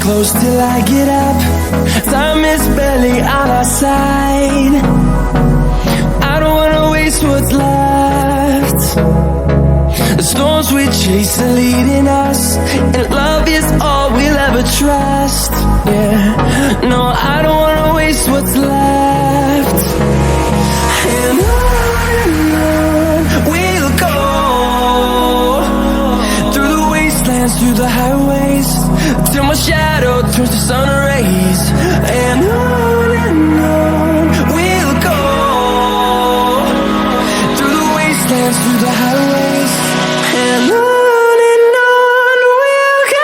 close till I get up. Time is barely on our side. I don't wanna waste what's left. The storms we chase are leading us, and love is all we'll ever trust. Yeah, no, I don't wanna waste what's left. And on we'll go, through the wastelands, through the highways, till my shadow turns to sun rays. And on we'll go, through the wastelands, through the highways, and on we'll go.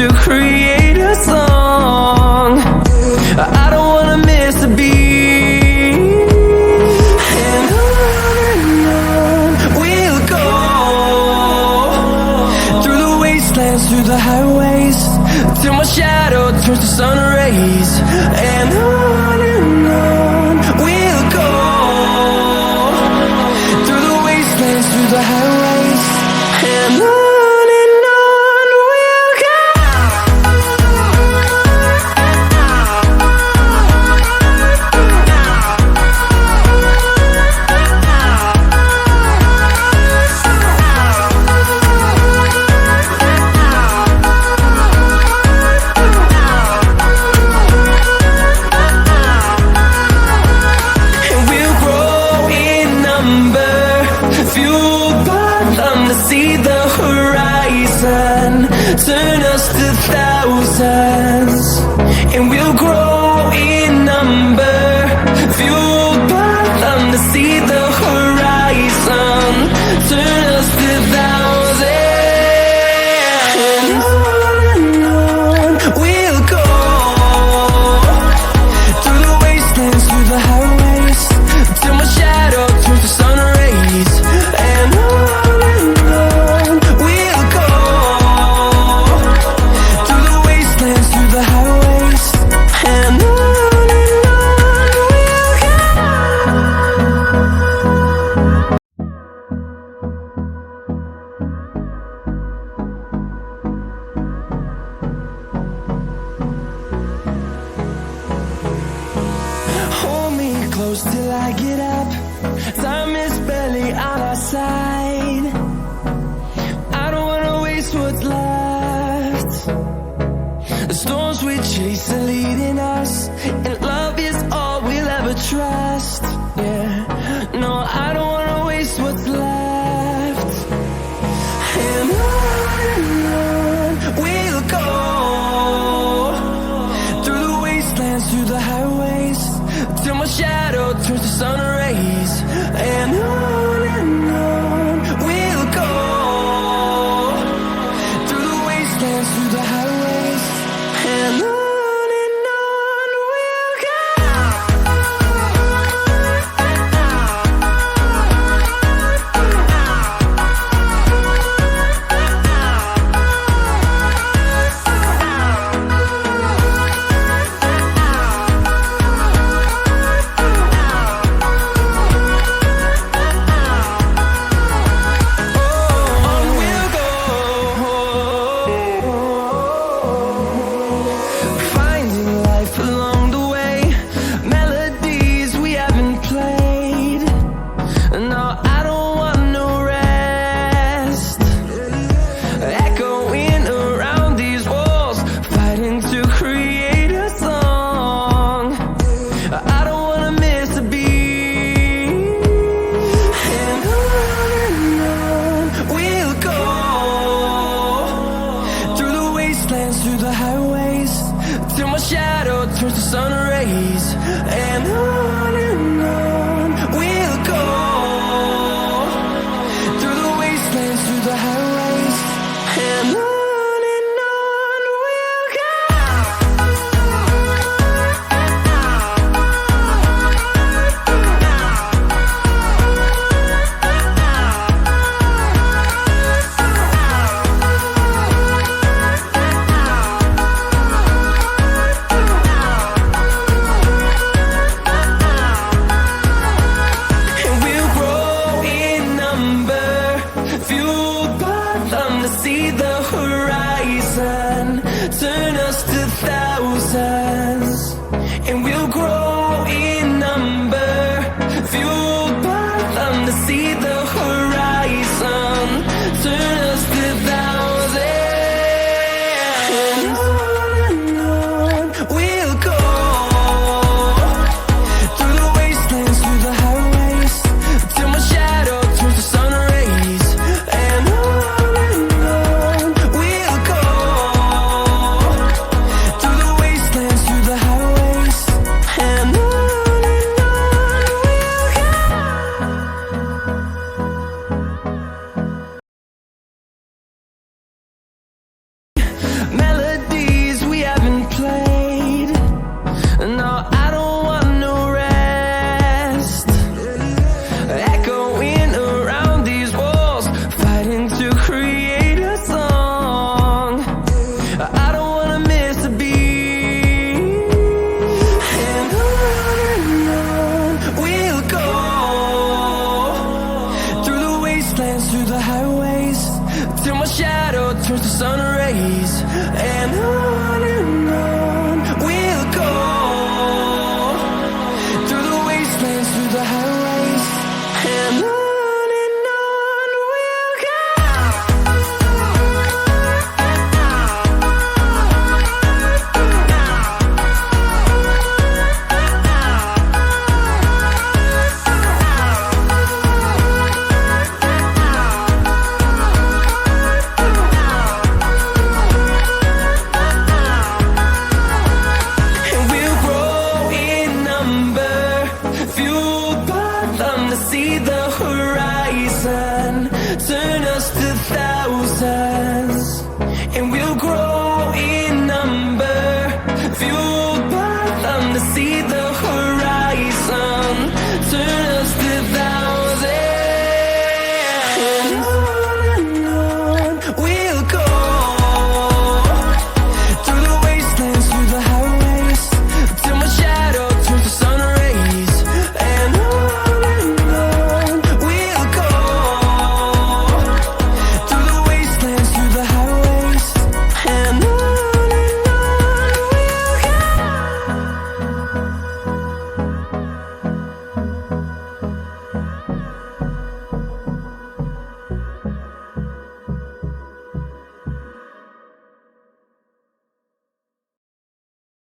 To create a song, I don't wanna miss a beat. And on we'll go, through the wastelands, through the highways, till my shadow turns to sun rays. And on we'll go, through the wastelands, through the highways, and on. See the horizon, turn us to thousands, and we'll grow in number, fueled by them. To see the horizon, turn us to thousands, and on we'll go, through the wastelands, through the highways, till my shadow turns to sun rays. And close till I get up. Time is barely on our side. I don't wanna waste what's left. The storms we chase are leading us, and love is all we'll ever trust. Yeah, no, I don't wanna waste what's left. And on we'll go, through the wastelands, through the highways, till my shadow turns to sun rays. And on we'll go, through the wastelands, through the highways, and on we'll go. turns to sun rays. see the horizon, turn us to thousands, and we'll grow in number, fueled by them to see the horizon, turn us to thousands. And on we'll go, through the wastelands, through the highways, till my shadow turns to sun rays. And on we'll go, through the wastelands, through the highways, and on melodies we haven't played. No, I don't want no rest. Echoing around these walls, fighting to create a song. I don't wanna miss a beat. And on we'll go, through the wastelands, through the highways, till my shadow turns to sun rays.